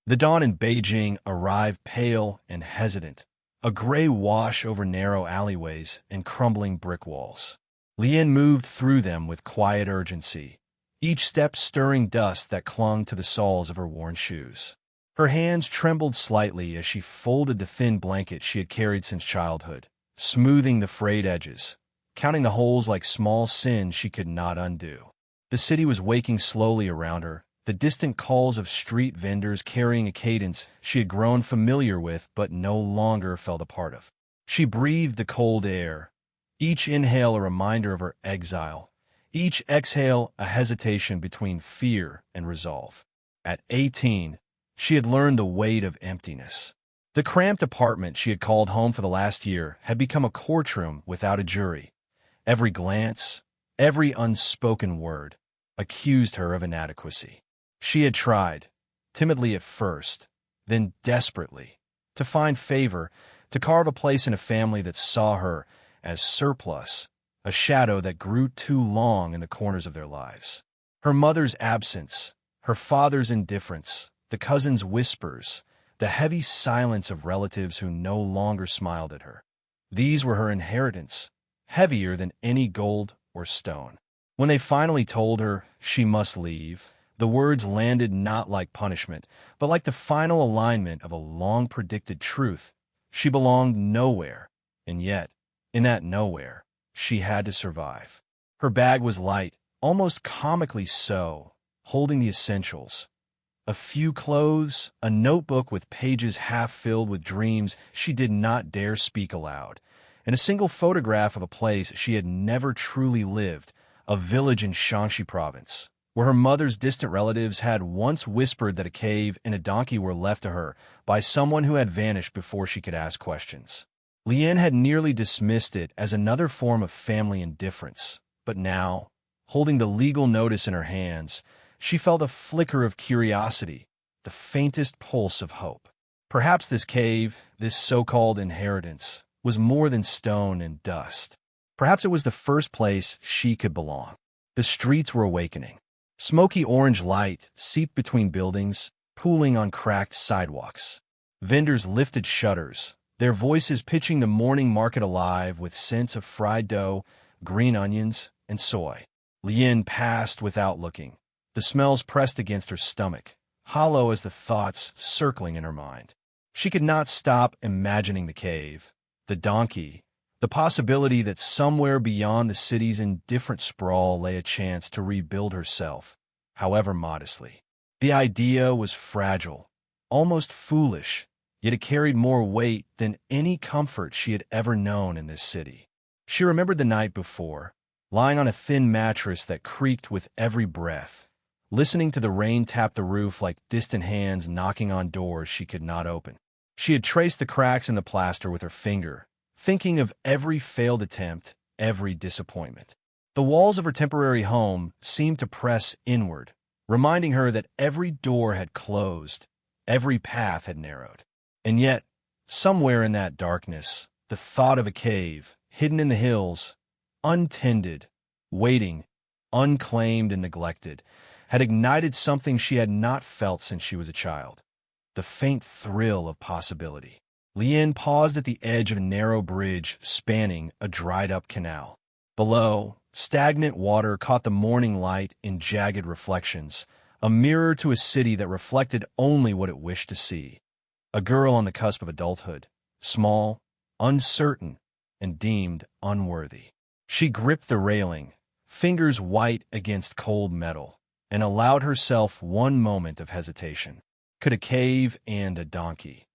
The dawn in Beijing arrived pale and hesitant, a gray wash over narrow alleyways and crumbling brick walls. Lian moved through them with quiet urgency, each step stirring dust that clung to the soles of her worn shoes. Her hands trembled slightly as she folded the thin blanket she had carried since childhood, smoothing the frayed edges, counting the holes like small sins she could not undo. The city was waking slowly around her, the distant calls of street vendors carrying a cadence she had grown familiar with but no longer felt a part of. She breathed the cold air, each inhale a reminder of her exile, each exhale a hesitation between fear and resolve. At 18, she had learned the weight of emptiness. The cramped apartment she had called home for the last year had become a courtroom without a jury. Every glance, every unspoken word, accused her of inadequacy. She had tried, timidly at first, then desperately, to find favor, to carve a place in a family that saw her as surplus, a shadow that grew too long in the corners of their lives. Her mother's absence, her father's indifference, the cousins' whispers, the heavy silence of relatives who no longer smiled at her. These were her inheritance, heavier than any gold or stone. When they finally told her she must leave, the words landed not like punishment, but like the final alignment of a long-predicted truth. She belonged nowhere, and yet, in that nowhere, she had to survive. Her bag was light, almost comically so, holding the essentials. A few clothes, a notebook with pages half filled with dreams she did not dare speak aloud, and a single photograph of a place she had never truly lived, a village in Shaanxi province, where her mother's distant relatives had once whispered that a cave and a donkey were left to her by someone who had vanished before she could ask questions. Lian had nearly dismissed it as another form of family indifference, but now, holding the legal notice in her hands, she felt a flicker of curiosity, the faintest pulse of hope. Perhaps this cave, this so-called inheritance, was more than stone and dust. Perhaps it was the first place she could belong. The streets were awakening. Smoky orange light seeped between buildings, pooling on cracked sidewalks. Vendors lifted shutters, their voices pitching the morning market alive with scents of fried dough, green onions, and soy. Lian passed without looking. The smells pressed against her stomach, hollow as the thoughts circling in her mind. She could not stop imagining the cave, the donkey, the possibility that somewhere beyond the city's indifferent sprawl lay a chance to rebuild herself, however modestly. The idea was fragile, almost foolish, yet it carried more weight than any comfort she had ever known in this city. She remembered the night before, lying on a thin mattress that creaked with every breath, listening to the rain tap the roof like distant hands knocking on doors she could not open. She had traced the cracks in the plaster with her finger, thinking of every failed attempt, every disappointment. The walls of her temporary home seemed to press inward, reminding her that every door had closed, every path had narrowed. And yet, somewhere in that darkness, the thought of a cave, hidden in the hills, untended, waiting, unclaimed and neglected, had ignited something she had not felt since she was a child. The faint thrill of possibility. Lian paused at the edge of a narrow bridge spanning a dried-up canal. Below, stagnant water caught the morning light in jagged reflections, a mirror to a city that reflected only what it wished to see. A girl on the cusp of adulthood, small, uncertain, and deemed unworthy. She gripped the railing, fingers white against cold metal, and allowed herself one moment of hesitation. Could a cave and a donkey,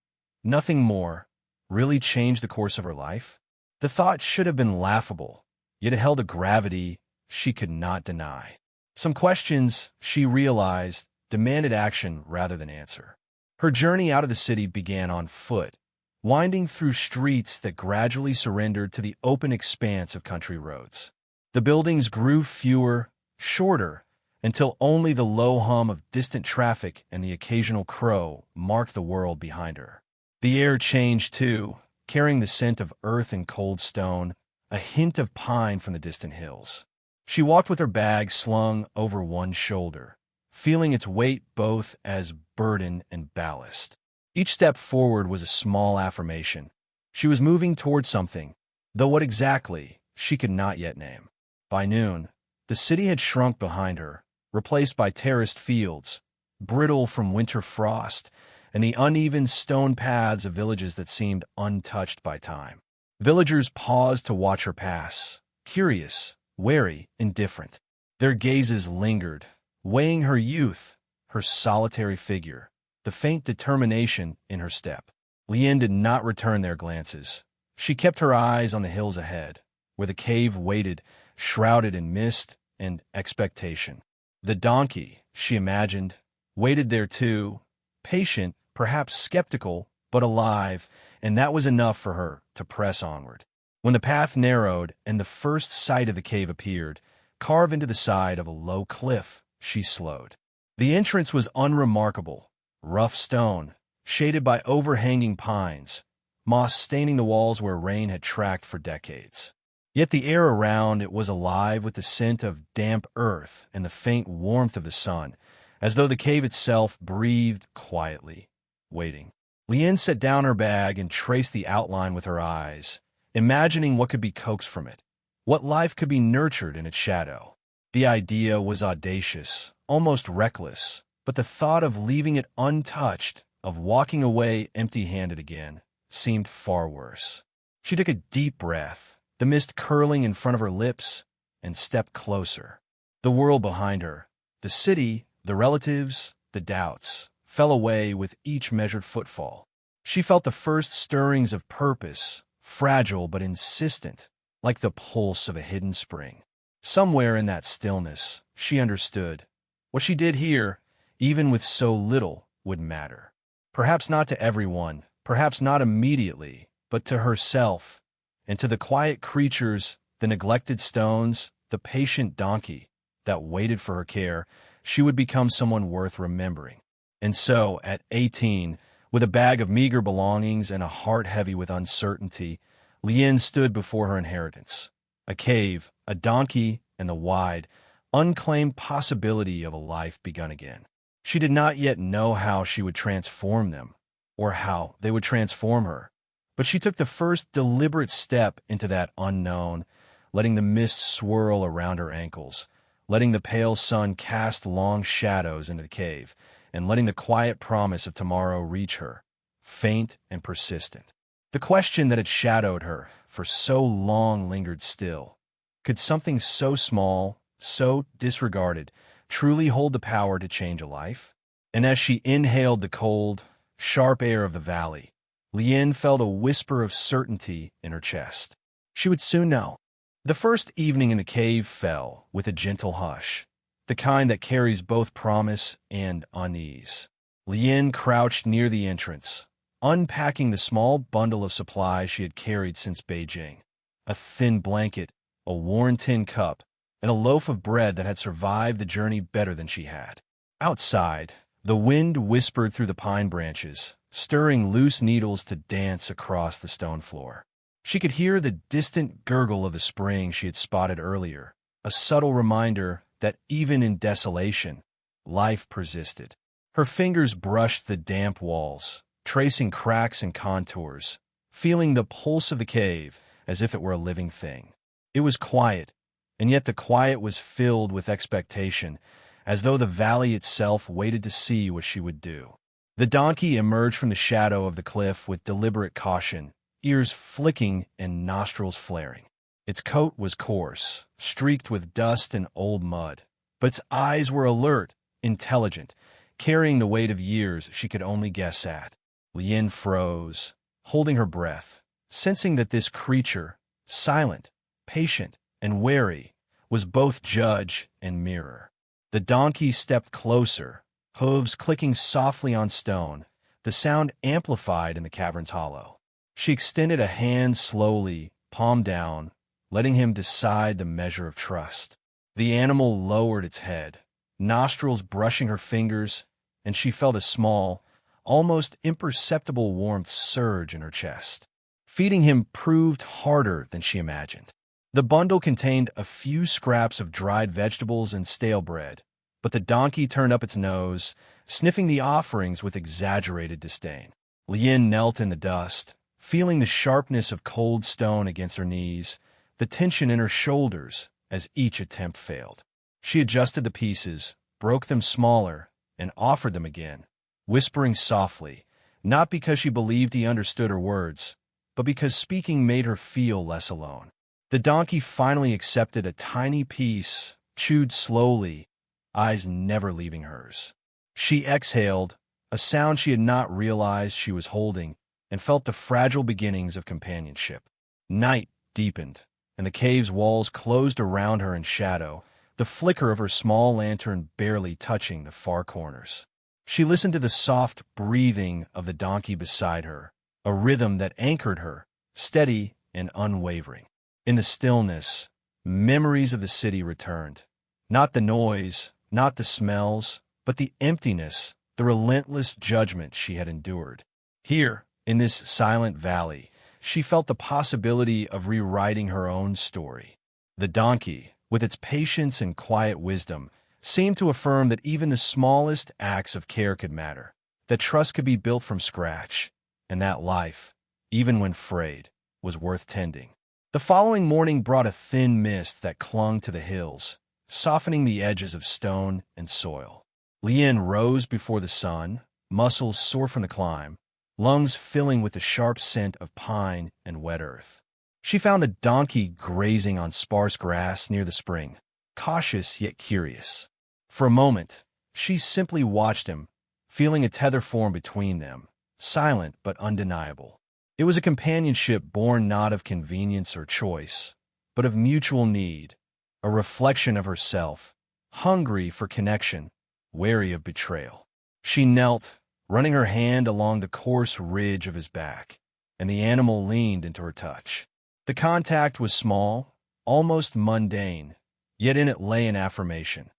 nothing more, really change the course of her life? The thought should have been laughable, yet it held a gravity she could not deny. Some questions, she realized, demanded action rather than answer. Her journey out of the city began on foot, winding through streets that gradually surrendered to the open expanse of country roads. The buildings grew fewer, shorter, until only the low hum of distant traffic and the occasional crow marked the world behind her. The air changed too, carrying the scent of earth and cold stone, a hint of pine from the distant hills. She walked with her bag slung over one shoulder, feeling its weight both as burden and ballast. Each step forward was a small affirmation. She was moving toward something, though what exactly, she could not yet name. By noon, the city had shrunk behind her, replaced by terraced fields, brittle from winter frost, and the uneven stone paths of villages that seemed untouched by time. Villagers paused to watch her pass, curious, wary, indifferent. Their gazes lingered, weighing her youth, her solitary figure, the faint determination in her step. Lien did not return their glances. She kept her eyes on the hills ahead, where the cave waited, shrouded in mist and expectation. The donkey, she imagined, waited there too, patient, perhaps skeptical, but alive, and that was enough for her to press onward. When the path narrowed and the first sight of the cave appeared, carved into the side of a low cliff, she slowed. The entrance was unremarkable, rough stone, shaded by overhanging pines, moss staining the walls where rain had tracked for decades. Yet the air around it was alive with the scent of damp earth and the faint warmth of the sun, as though the cave itself breathed quietly, waiting. Lien set down her bag and traced the outline with her eyes, imagining what could be coaxed from it, what life could be nurtured in its shadow. The idea was audacious, almost reckless, but the thought of leaving it untouched, of walking away empty-handed again, seemed far worse. She took a deep breath, the mist curling in front of her lips, and stepped closer. The world behind her, the city, the relatives, the doubts, fell away with each measured footfall. She felt the first stirrings of purpose, fragile but insistent, like the pulse of a hidden spring. Somewhere in that stillness, she understood. What she did here, even with so little, would matter. Perhaps not to everyone, perhaps not immediately, but to herself, and to the quiet creatures, the neglected stones, the patient donkey that waited for her care, she would become someone worth remembering. And so, at 18, with a bag of meager belongings and a heart heavy with uncertainty, Lien stood before her inheritance. A cave, a donkey, and the wide, unclaimed possibility of a life begun again. She did not yet know how she would transform them, or how they would transform her. But she took the first deliberate step into that unknown, letting the mist swirl around her ankles, letting the pale sun cast long shadows into the cave, and letting the quiet promise of tomorrow reach her, faint and persistent. The question that had shadowed her for so long lingered still. Could something so small, so disregarded, truly hold the power to change a life? And as she inhaled the cold, sharp air of the valley, Lien felt a whisper of certainty in her chest. She would soon know. The first evening in the cave fell with a gentle hush, the kind that carries both promise and unease. Lien crouched near the entrance, unpacking the small bundle of supplies she had carried since Beijing. A thin blanket, a worn tin cup, and a loaf of bread that had survived the journey better than she had. Outside, the wind whispered through the pine branches, stirring loose needles to dance across the stone floor. She could hear the distant gurgle of the spring she had spotted earlier, a subtle reminder that even in desolation, life persisted. Her fingers brushed the damp walls, tracing cracks and contours, feeling the pulse of the cave as if it were a living thing. It was quiet, and yet the quiet was filled with expectation, as though the valley itself waited to see what she would do. The donkey emerged from the shadow of the cliff with deliberate caution, ears flicking and nostrils flaring. Its coat was coarse, streaked with dust and old mud, but its eyes were alert, intelligent, carrying the weight of years she could only guess at. Lien froze, holding her breath, sensing that this creature, silent, patient, and wary, was both judge and mirror. The donkey stepped closer, hooves clicking softly on stone, the sound amplified in the cavern's hollow. She extended a hand slowly, palm down, letting him decide the measure of trust. The animal lowered its head, nostrils brushing her fingers, and she felt a small, almost imperceptible warmth surge in her chest. Feeding him proved harder than she imagined. The bundle contained a few scraps of dried vegetables and stale bread, but the donkey turned up its nose, sniffing the offerings with exaggerated disdain. Lien knelt in the dust, feeling the sharpness of cold stone against her knees, the tension in her shoulders as each attempt failed. She adjusted the pieces, broke them smaller, and offered them again, whispering softly, not because she believed he understood her words, but because speaking made her feel less alone. The donkey finally accepted a tiny piece, chewed slowly, eyes never leaving hers. She exhaled, a sound she had not realized she was holding, and felt the fragile beginnings of companionship. Night deepened, and the cave's walls closed around her in shadow, the flicker of her small lantern barely touching the far corners. She listened to the soft breathing of the donkey beside her, a rhythm that anchored her, steady and unwavering. In the stillness, memories of the city returned. Not the noise, not the smells, but the emptiness, the relentless judgment she had endured. Here, in this silent valley, she felt the possibility of rewriting her own story. The donkey, with its patience and quiet wisdom, seemed to affirm that even the smallest acts of care could matter, that trust could be built from scratch, and that life, even when frayed, was worth tending. The following morning brought a thin mist that clung to the hills, softening the edges of stone and soil. Lien rose before the sun, muscles sore from the climb, lungs filling with the sharp scent of pine and wet earth. She found the donkey grazing on sparse grass near the spring, cautious yet curious. For a moment, she simply watched him, feeling a tether form between them, silent but undeniable. It was a companionship born not of convenience or choice, but of mutual need, a reflection of herself, hungry for connection, wary of betrayal. She knelt, running her hand along the coarse ridge of his back, and the animal leaned into her touch. The contact was small, almost mundane, yet in it lay an affirmation.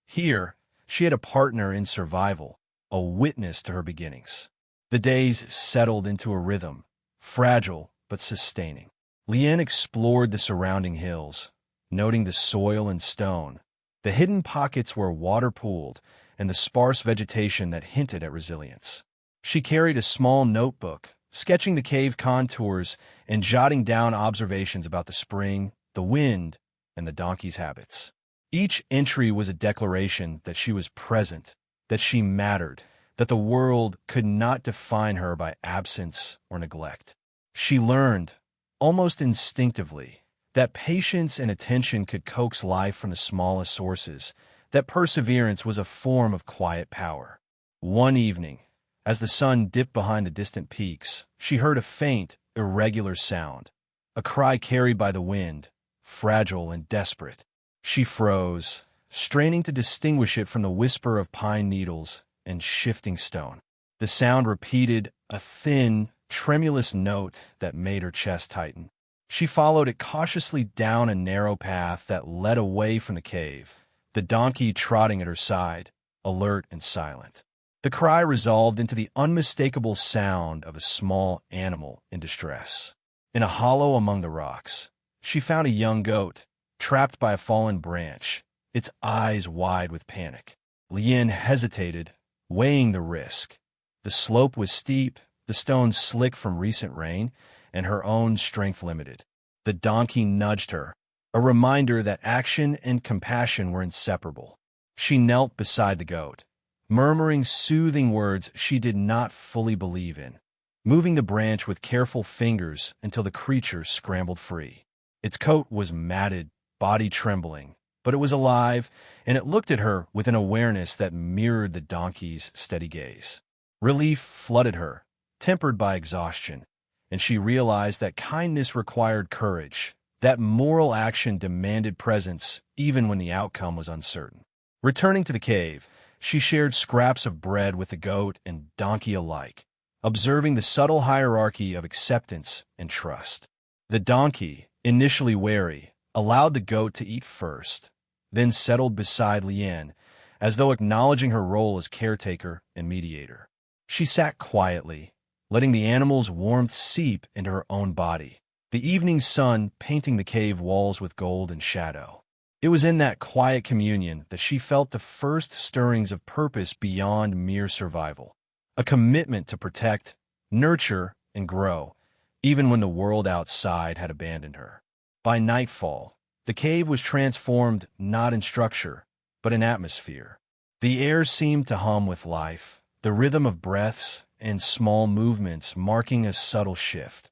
Here, she had a partner in survival, a witness to her beginnings. The days settled into a rhythm, fragile but sustaining. Lien explored the surrounding hills, noting the soil and stone, the hidden pockets where water pooled, and the sparse vegetation that hinted at resilience. She carried a small notebook, sketching the cave contours and jotting down observations about the spring, the wind, and the donkey's habits. Each entry was a declaration that she was present, that she mattered, that the world could not define her by absence or neglect. She learned, almost instinctively, that patience and attention could coax life from the smallest sources, that perseverance was a form of quiet power. One evening, as the sun dipped behind the distant peaks, she heard a faint, irregular sound, a cry carried by the wind, fragile and desperate. She froze, straining to distinguish it from the whisper of pine needles and shifting stone. The sound repeated, a thin, tremulous note that made her chest tighten. She followed it cautiously down a narrow path that led away from the cave, the donkey trotting at her side, alert and silent. The cry resolved into the unmistakable sound of a small animal in distress. In a hollow among the rocks, she found a young goat, trapped by a fallen branch, its eyes wide with panic. Lien hesitated, weighing the risk. The slope was steep, the stones slick from recent rain, and her own strength limited. The donkey nudged her, a reminder that action and compassion were inseparable. She knelt beside the goat, murmuring soothing words she did not fully believe in, moving the branch with careful fingers until the creature scrambled free. Its coat was matted, body trembling, but it was alive, and it looked at her with an awareness that mirrored the donkey's steady gaze. Relief flooded her, tempered by exhaustion, and she realized that kindness required courage, that moral action demanded presence even when the outcome was uncertain. Returning to the cave, she shared scraps of bread with the goat and donkey alike, observing the subtle hierarchy of acceptance and trust. The donkey, initially wary, allowed the goat to eat first, then settled beside Lien, as though acknowledging her role as caretaker and mediator. She sat quietly, letting the animal's warmth seep into her own body, the evening sun painting the cave walls with gold and shadow. It was in that quiet communion that she felt the first stirrings of purpose beyond mere survival, a commitment to protect, nurture, and grow, even when the world outside had abandoned her. By nightfall, the cave was transformed not in structure, but in atmosphere. The air seemed to hum with life, the rhythm of breaths and small movements marking a subtle shift.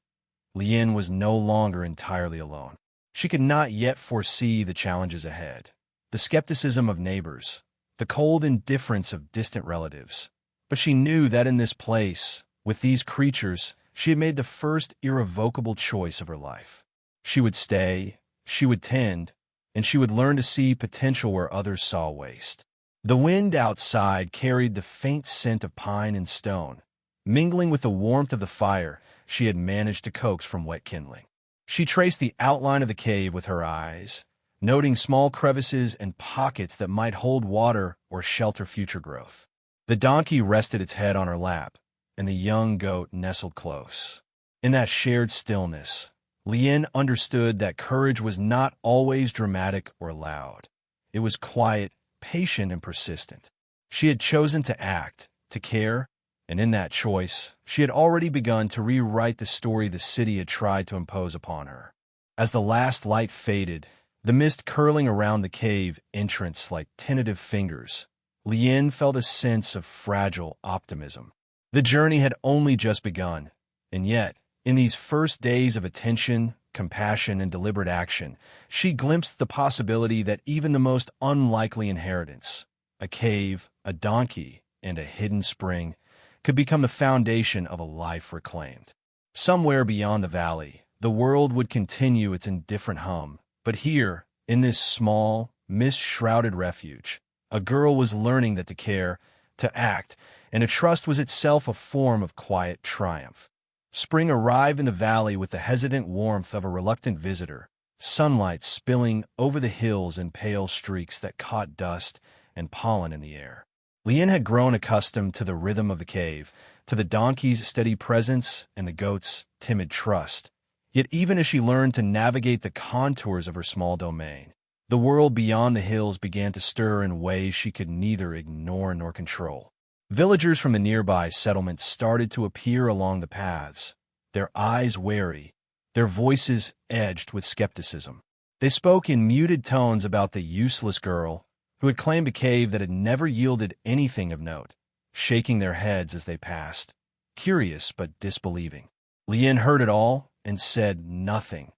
Lien was no longer entirely alone. She could not yet foresee the challenges ahead, the skepticism of neighbors, the cold indifference of distant relatives. But she knew that in this place, with these creatures, she had made the first irrevocable choice of her life. She would stay, she would tend, and she would learn to see potential where others saw waste. The wind outside carried the faint scent of pine and stone, mingling with the warmth of the fire she had managed to coax from wet kindling. She traced the outline of the cave with her eyes, noting small crevices and pockets that might hold water or shelter future growth. The donkey rested its head on her lap, and the young goat nestled close. In that shared stillness, Lien understood that courage was not always dramatic or loud. It was quiet, patient, and persistent. She had chosen to act, to care, and in that choice, she had already begun to rewrite the story the city had tried to impose upon her. As the last light faded, the mist curling around the cave entrance like tentative fingers, Lien felt a sense of fragile optimism. The journey had only just begun, and yet, in these first days of attention, compassion, and deliberate action, she glimpsed the possibility that even the most unlikely inheritance, a cave, a donkey, and a hidden spring, could become the foundation of a life reclaimed. Somewhere beyond the valley, the world would continue its indifferent hum, but here, in this small, mist-shrouded refuge, a girl was learning that to care, to act, and to trust was itself a form of quiet triumph. Spring arrived in the valley with the hesitant warmth of a reluctant visitor, sunlight spilling over the hills in pale streaks that caught dust and pollen in the air. Lien had grown accustomed to the rhythm of the cave, to the donkey's steady presence and the goat's timid trust. Yet even as she learned to navigate the contours of her small domain, the world beyond the hills began to stir in ways she could neither ignore nor control. Villagers from the nearby settlements started to appear along the paths, their eyes wary, their voices edged with skepticism. They spoke in muted tones about the useless girl who had claimed a cave that had never yielded anything of note, shaking their heads as they passed, curious but disbelieving. Lien heard it all and said nothing,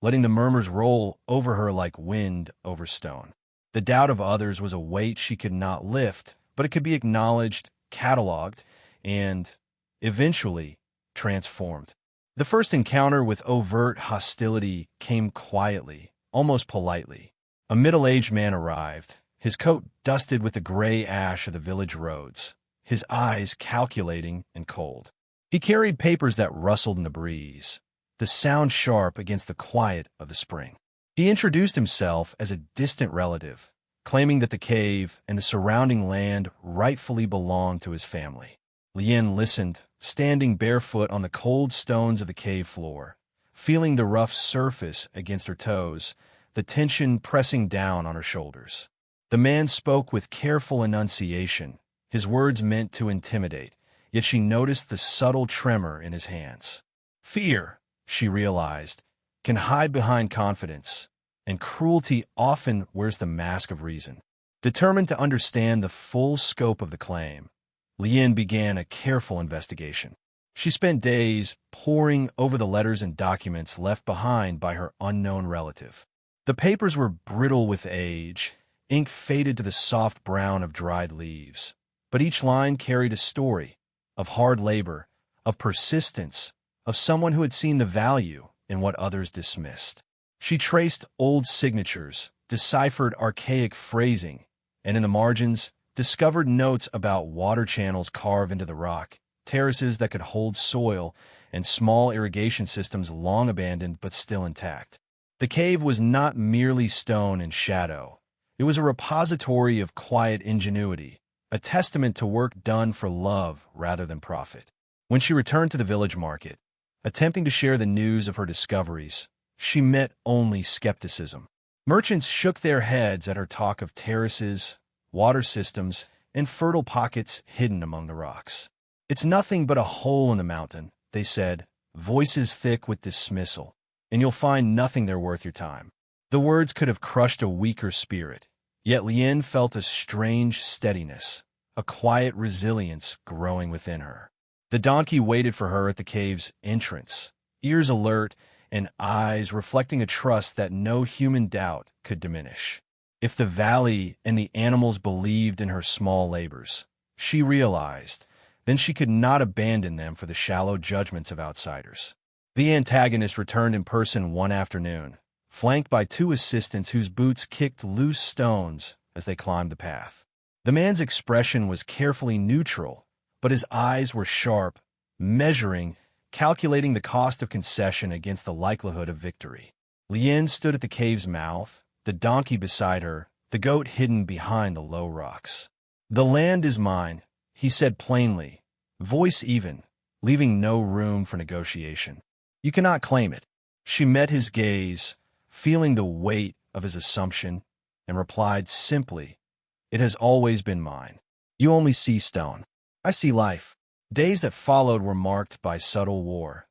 letting the murmurs roll over her like wind over stone. The doubt of others was a weight she could not lift, but it could be acknowledged, cataloged, and, eventually, transformed. The first encounter with overt hostility came quietly, almost politely. A middle-aged man arrived, his coat dusted with the gray ash of the village roads, his eyes calculating and cold. He carried papers that rustled in the breeze, the sound sharp against the quiet of the spring. He introduced himself as a distant relative, claiming that the cave and the surrounding land rightfully belonged to his family. Lien listened, standing barefoot on the cold stones of the cave floor, feeling the rough surface against her toes, the tension pressing down on her shoulders. The man spoke with careful enunciation, his words meant to intimidate, yet she noticed the subtle tremor in his hands. Fear, she realized, can hide behind confidence, and cruelty often wears the mask of reason. Determined to understand the full scope of the claim, Lien began a careful investigation. She spent days poring over the letters and documents left behind by her unknown relative. The papers were brittle with age, ink faded to the soft brown of dried leaves, but each line carried a story of hard labor, of persistence, of someone who had seen the value in what others dismissed. She traced old signatures, deciphered archaic phrasing, and in the margins, discovered notes about water channels carved into the rock, terraces that could hold soil, and small irrigation systems long abandoned but still intact. The cave was not merely stone and shadow. It was a repository of quiet ingenuity, a testament to work done for love rather than profit. When she returned to the village market, attempting to share the news of her discoveries, she met only skepticism. Merchants shook their heads at her talk of terraces, water systems, and fertile pockets hidden among the rocks. "It's nothing but a hole in the mountain," they said, voices thick with dismissal, "and you'll find nothing there worth your time." The words could have crushed a weaker spirit, yet Lien felt a strange steadiness, a quiet resilience growing within her. The donkey waited for her at the cave's entrance, ears alert and eyes reflecting a trust that no human doubt could diminish. If the valley and the animals believed in her small labors, she realized, then she could not abandon them for the shallow judgments of outsiders. The antagonist returned in person one afternoon, flanked by two assistants whose boots kicked loose stones as they climbed the path. The man's expression was carefully neutral, but his eyes were sharp, measuring, calculating the cost of concession against the likelihood of victory. Lien stood at the cave's mouth, the donkey beside her, the goat hidden behind the low rocks. "The land is mine," he said plainly, voice even, leaving no room for negotiation. "You cannot claim it." She met his gaze, feeling the weight of his assumption, and replied simply, "It has always been mine. You only see stone. I see life." Days that followed were marked by subtle war,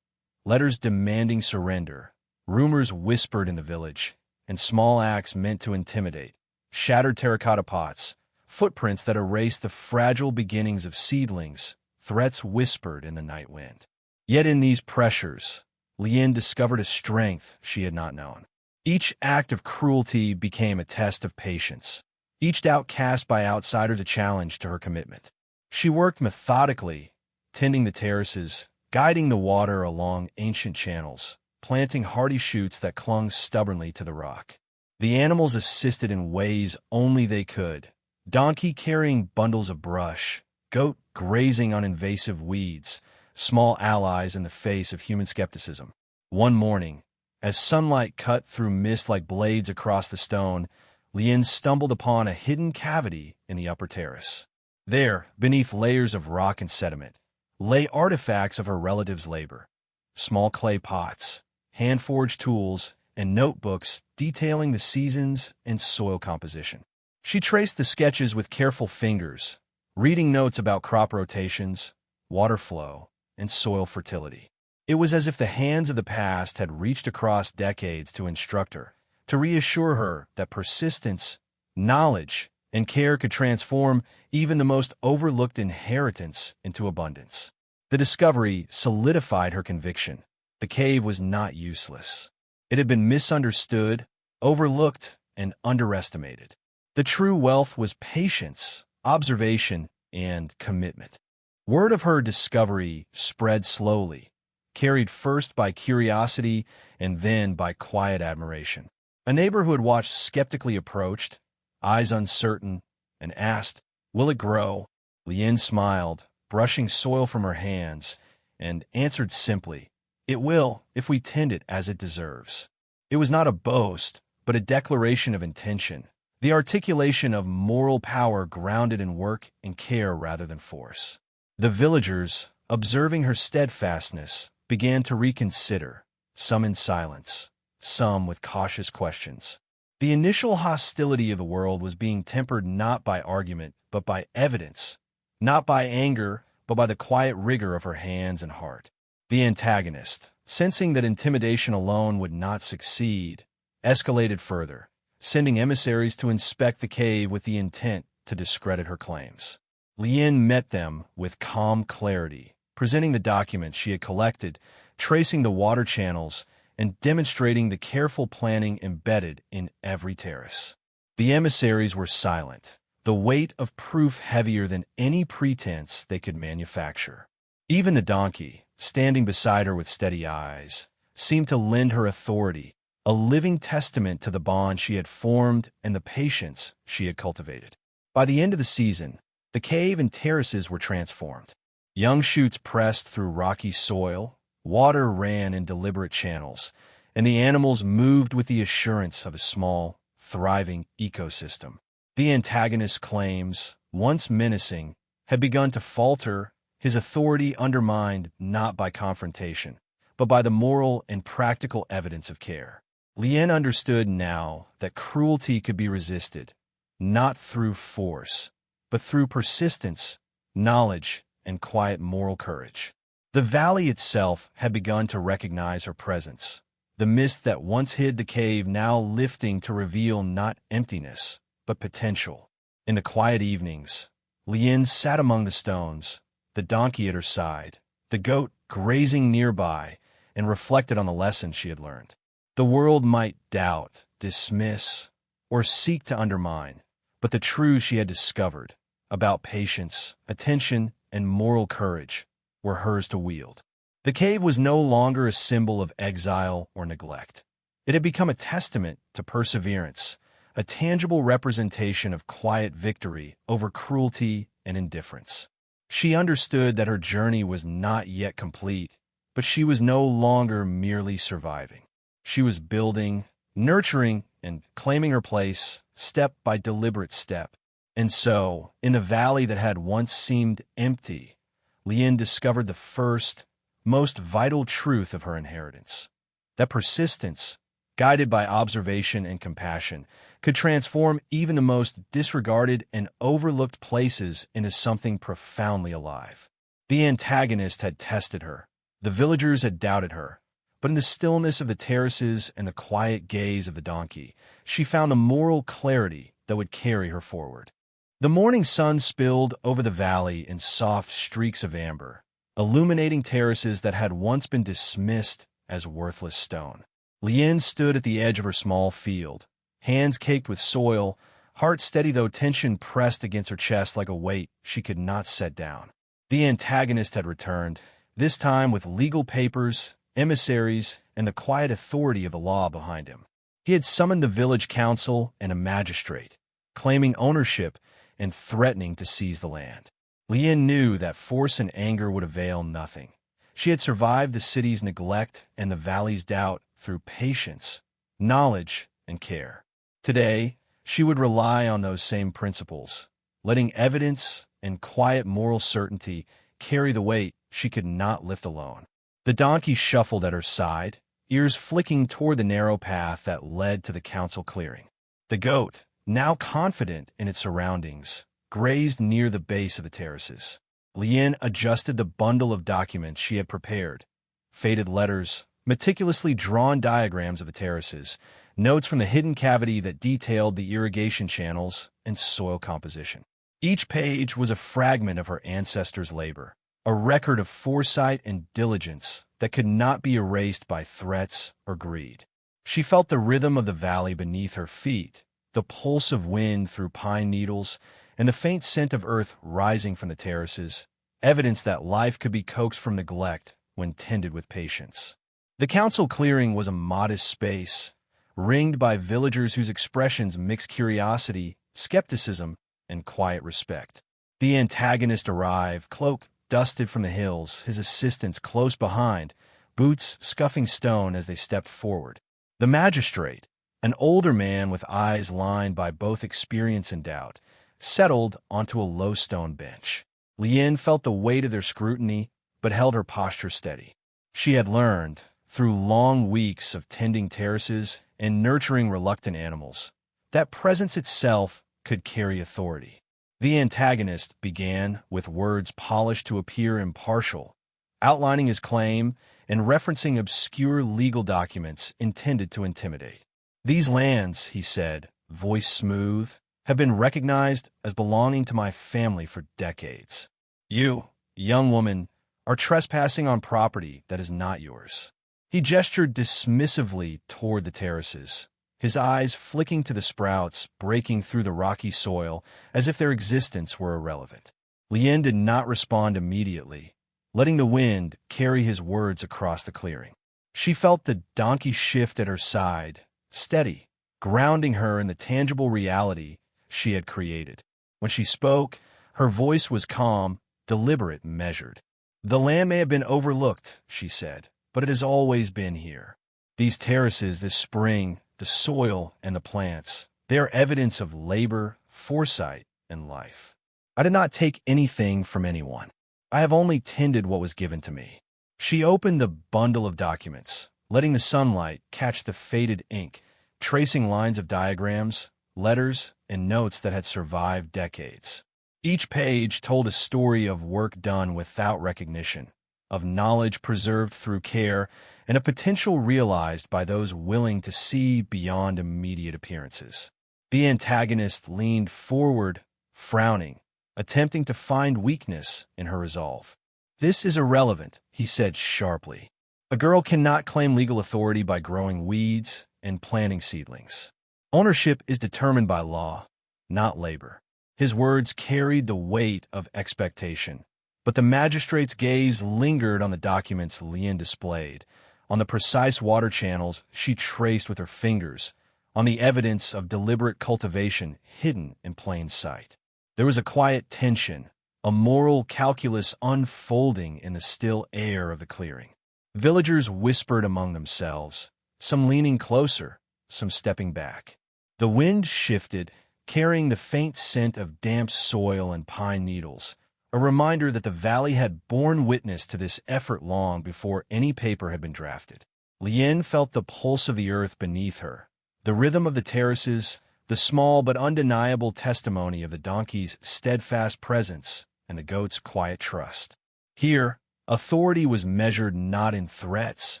letters demanding surrender, rumors whispered in the village, and small acts meant to intimidate, shattered terracotta pots, footprints that erased the fragile beginnings of seedlings, threats whispered in the night wind. Yet in these pressures, Lien discovered a strength she had not known. Each act of cruelty became a test of patience, each doubt cast by outsiders a challenge to her commitment. She worked methodically, tending the terraces, guiding the water along ancient channels, planting hardy shoots that clung stubbornly to the rock. The animals assisted in ways only they could, donkey carrying bundles of brush, goat grazing on invasive weeds, small allies in the face of human skepticism. One morning, as sunlight cut through mist like blades across the stone, Lien stumbled upon a hidden cavity in the upper terrace. There, beneath layers of rock and sediment, lay artifacts of her relative's labor, small clay pots, hand-forged tools, and notebooks detailing the seasons and soil composition. She traced the sketches with careful fingers, reading notes about crop rotations, water flow, and soil fertility. It was as if the hands of the past had reached across decades to instruct her, to reassure her that persistence, knowledge, and care could transform even the most overlooked inheritance into abundance. The discovery solidified her conviction. The cave was not useless. It had been misunderstood, overlooked, and underestimated. The true wealth was patience, observation, and commitment. Word of her discovery spread slowly, carried first by curiosity and then by quiet admiration. A neighbor who had watched skeptically approached, eyes uncertain, and asked, "Will it grow?" Lien smiled, brushing soil from her hands, and answered simply, "It will, if we tend it as it deserves." It was not a boast, but a declaration of intention, the articulation of moral power grounded in work and care rather than force. The villagers, observing her steadfastness, began to reconsider, some in silence, some with cautious questions. The initial hostility of the world was being tempered not by argument, but by evidence, not by anger, but by the quiet rigor of her hands and heart. The antagonist, sensing that intimidation alone would not succeed, escalated further, sending emissaries to inspect the cave with the intent to discredit her claims. Lien met them with calm clarity, presenting the documents she had collected, tracing the water channels, and demonstrating the careful planning embedded in every terrace. The emissaries were silent, the weight of proof heavier than any pretense they could manufacture. Even the donkey, standing beside her with steady eyes, seemed to lend her authority, a living testament to the bond she had formed and the patience she had cultivated. By the end of the season, the cave and terraces were transformed. Young shoots pressed through rocky soil, water ran in deliberate channels, and the animals moved with the assurance of a small, thriving ecosystem. The antagonist's claims, once menacing, had begun to falter, his authority undermined not by confrontation, but by the moral and practical evidence of care. Lien understood now that cruelty could be resisted, not through force, but through persistence, knowledge, and quiet moral courage. The valley itself had begun to recognize her presence, the mist that once hid the cave now lifting to reveal not emptiness, but potential. In the quiet evenings, Lien sat among the stones, the donkey at her side, the goat grazing nearby, and reflected on the lessons she had learned. The world might doubt, dismiss, or seek to undermine, but the truths she had discovered about patience, attention, and moral courage were hers to wield. The cave was no longer a symbol of exile or neglect. It had become a testament to perseverance, a tangible representation of quiet victory over cruelty and indifference. She understood that her journey was not yet complete, but she was no longer merely surviving. She was building, nurturing, and claiming her place, step by deliberate step. And so, in a valley that had once seemed empty, Lien discovered the first, most vital truth of her inheritance: that persistence, guided by observation and compassion, could transform even the most disregarded and overlooked places into something profoundly alive. The antagonist had tested her. The villagers had doubted her. But in the stillness of the terraces and the quiet gaze of the donkey, she found a moral clarity that would carry her forward. The morning sun spilled over the valley in soft streaks of amber, illuminating terraces that had once been dismissed as worthless stone. Lien stood at the edge of her small field, hands caked with soil, heart steady though tension pressed against her chest like a weight she could not set down. The antagonist had returned, this time with legal papers, emissaries, and the quiet authority of the law behind him. He had summoned the village council and a magistrate, claiming ownership and threatening to seize the land. Lien knew that force and anger would avail nothing. She had survived the city's neglect and the valley's doubt through patience, knowledge, and care. Today, she would rely on those same principles, letting evidence and quiet moral certainty carry the weight she could not lift alone. The donkey shuffled at her side, ears flicking toward the narrow path that led to the council clearing. The goat, now confident in its surroundings, grazed near the base of the terraces. Lien adjusted the bundle of documents she had prepared: faded letters, meticulously drawn diagrams of the terraces, notes from the hidden cavity that detailed the irrigation channels and soil composition. Each page was a fragment of her ancestors' labor, a record of foresight and diligence that could not be erased by threats or greed. She felt the rhythm of the valley beneath her feet, the pulse of wind through pine needles, and the faint scent of earth rising from the terraces, evidence that life could be coaxed from neglect when tended with patience. The council clearing was a modest space, ringed by villagers whose expressions mixed curiosity, skepticism, and quiet respect. The antagonist arrived, cloak dusted from the hills, his assistants close behind, boots scuffing stone as they stepped forward. The magistrate, an older man with eyes lined by both experience and doubt, settled onto a low stone bench. Lien felt the weight of their scrutiny, but held her posture steady. She had learned, through long weeks of tending terraces and nurturing reluctant animals, that presence itself could carry authority. The antagonist began with words polished to appear impartial, outlining his claim and referencing obscure legal documents intended to intimidate. These lands, he said, voice smooth, have been recognized as belonging to my family for decades. You, young woman, are trespassing on property that is not yours. He gestured dismissively toward the terraces, his eyes flicking to the sprouts breaking through the rocky soil as if their existence were irrelevant. Lien did not respond immediately, letting the wind carry his words across the clearing. She felt the donkey shift at her side, steady, grounding her in the tangible reality she had created. When she spoke, her voice was calm, deliberate, measured. The land may have been overlooked, she said, but it has always been here. These terraces, this spring, the soil, and the plants, they are evidence of labor, foresight, and life. I did not take anything from anyone. I have only tended what was given to me. She opened the bundle of documents, letting the sunlight catch the faded ink, tracing lines of diagrams, letters, and notes that had survived decades. Each page told a story of work done without recognition, of knowledge preserved through care, and a potential realized by those willing to see beyond immediate appearances. The antagonist leaned forward, frowning, attempting to find weakness in her resolve. "This is irrelevant," he said sharply. "A girl cannot claim legal authority by growing weeds and planting seedlings. Ownership is determined by law, not labor." His words carried the weight of expectation, but the magistrate's gaze lingered on the documents Lien displayed, on the precise water channels she traced with her fingers, on the evidence of deliberate cultivation hidden in plain sight. There was a quiet tension, a moral calculus unfolding in the still air of the clearing. Villagers whispered among themselves, some leaning closer, some stepping back. The wind shifted, carrying the faint scent of damp soil and pine needles, a reminder that the valley had borne witness to this effort long before any paper had been drafted. Lien felt the pulse of the earth beneath her, the rhythm of the terraces, the small but undeniable testimony of the donkey's steadfast presence and the goat's quiet trust. Here, authority was measured not in threats,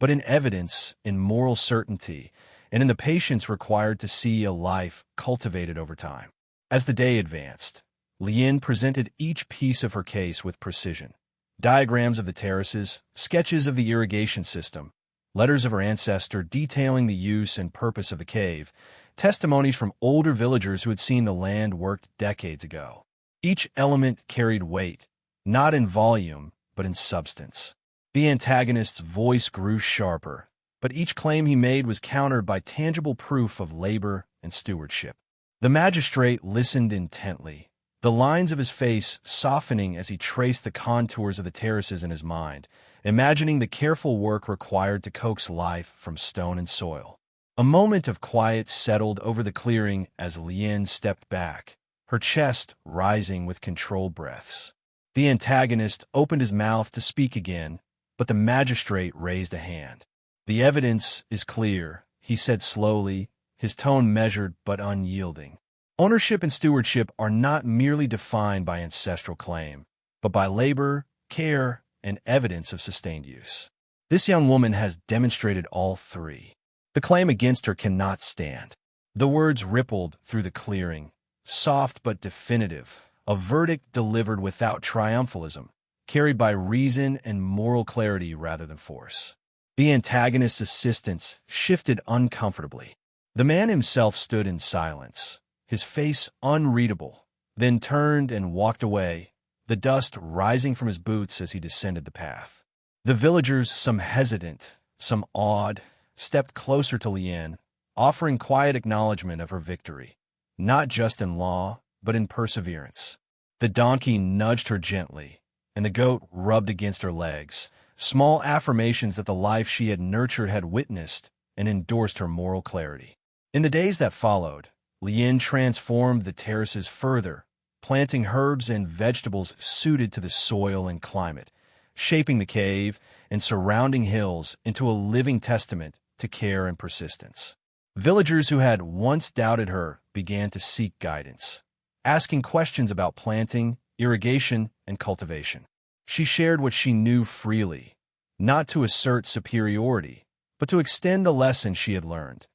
but in evidence, in moral certainty, and in the patience required to see a life cultivated over time. As the day advanced, Lien presented each piece of her case with precision. Diagrams of the terraces, sketches of the irrigation system, letters of her ancestor detailing the use and purpose of the cave, testimonies from older villagers who had seen the land worked decades ago. Each element carried weight, not in volume, but in substance. The antagonist's voice grew sharper, but each claim he made was countered by tangible proof of labor and stewardship. The magistrate listened intently, the lines of his face softening as he traced the contours of the terraces in his mind, imagining the careful work required to coax life from stone and soil. A moment of quiet settled over the clearing as Lien stepped back, her chest rising with controlled breaths. The antagonist opened his mouth to speak again, but the magistrate raised a hand. "The evidence is clear," he said slowly, his tone measured but unyielding. "Ownership and stewardship are not merely defined by ancestral claim, but by labor, care, and evidence of sustained use. This young woman has demonstrated all three. The claim against her cannot stand." The words rippled through the clearing, soft but definitive, a verdict delivered without triumphalism, carried by reason and moral clarity rather than force. The antagonist's assistants shifted uncomfortably. The man himself stood in silence, his face unreadable, then turned and walked away, the dust rising from his boots as he descended the path. The villagers, some hesitant, some awed, stepped closer to Lien, offering quiet acknowledgment of her victory, not just in law, but in perseverance. The donkey nudged her gently, and the goat rubbed against her legs, small affirmations that the life she had nurtured had witnessed and endorsed her moral clarity. In the days that followed, Lien transformed the terraces further, planting herbs and vegetables suited to the soil and climate, shaping the cave and surrounding hills into a living testament to care and persistence. Villagers who had once doubted her began to seek guidance, asking questions about planting, irrigation, and cultivation. She shared what she knew freely, not to assert superiority, but to extend the lesson she had learned,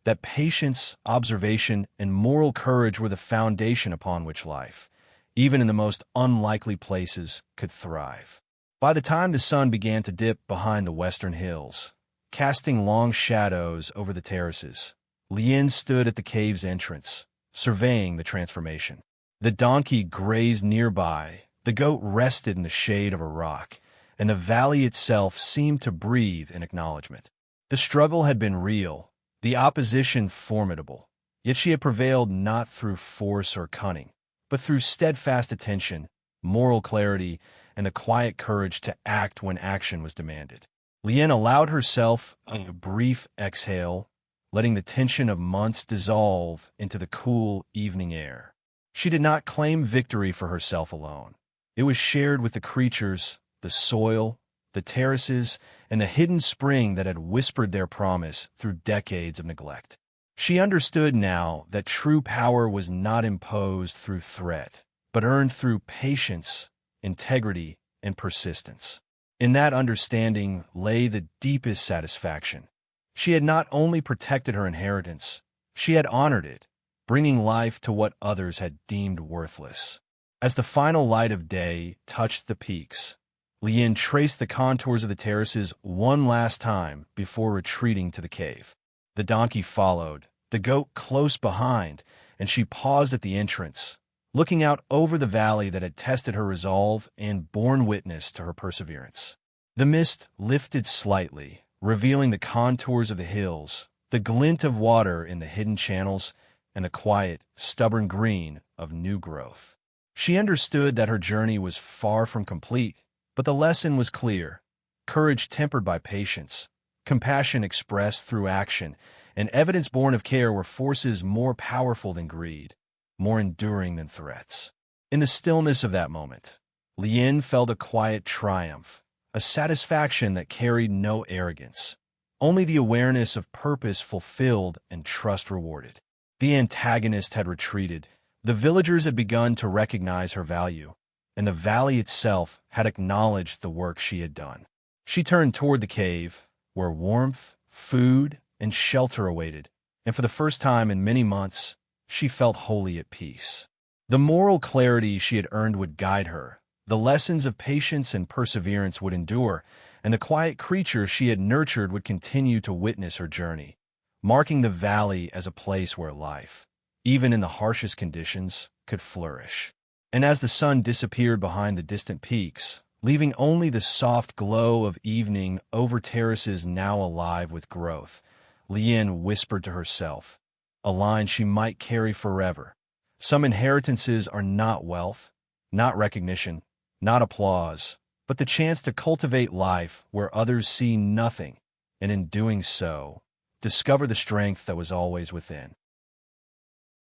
that patience, observation, and moral courage were the foundation upon which life, even in the most unlikely places, could thrive. By the time the sun began to dip behind the western hills, casting long shadows over the terraces, Lien stood at the cave's entrance, surveying the transformation. The donkey grazed nearby, the goat rested in the shade of a rock, and the valley itself seemed to breathe in acknowledgement. The struggle had been real, the opposition formidable, yet she had prevailed not through force or cunning, but through steadfast attention, moral clarity, and the quiet courage to act when action was demanded. Lien allowed herself a brief exhale, letting the tension of months dissolve into the cool evening air. She did not claim victory for herself alone. It was shared with the creatures, the soil, the terraces, and the hidden spring that had whispered their promise through decades of neglect. She understood now that true power was not imposed through threat, but earned through patience, integrity, and persistence. In that understanding lay the deepest satisfaction. She had not only protected her inheritance, she had honored it, bringing life to what others had deemed worthless. As the final light of day touched the peaks, Lien traced the contours of the terraces one last time before retreating to the cave. The donkey followed, the goat close behind, and she paused at the entrance, looking out over the valley that had tested her resolve and borne witness to her perseverance. The mist lifted slightly, revealing the contours of the hills, the glint of water in the hidden channels, and the quiet, stubborn green of new growth. She understood that her journey was far from complete, but the lesson was clear: courage tempered by patience, compassion expressed through action, and evidence born of care were forces more powerful than greed, more enduring than threats. In the stillness of that moment, Lien felt a quiet triumph, a satisfaction that carried no arrogance, only the awareness of purpose fulfilled and trust rewarded. The antagonist had retreated, the villagers had begun to recognize her value, and the valley itself had acknowledged the work she had done. She turned toward the cave, where warmth, food, and shelter awaited, and for the first time in many months, she felt wholly at peace. The moral clarity she had earned would guide her, the lessons of patience and perseverance would endure, and the quiet creature she had nurtured would continue to witness her journey, marking the valley as a place where life, even in the harshest conditions, could flourish. And as the sun disappeared behind the distant peaks, leaving only the soft glow of evening over terraces now alive with growth, Lien whispered to herself, a line she might carry forever: some inheritances are not wealth, not recognition, not applause, but the chance to cultivate life where others see nothing, and in doing so, discover the strength that was always within.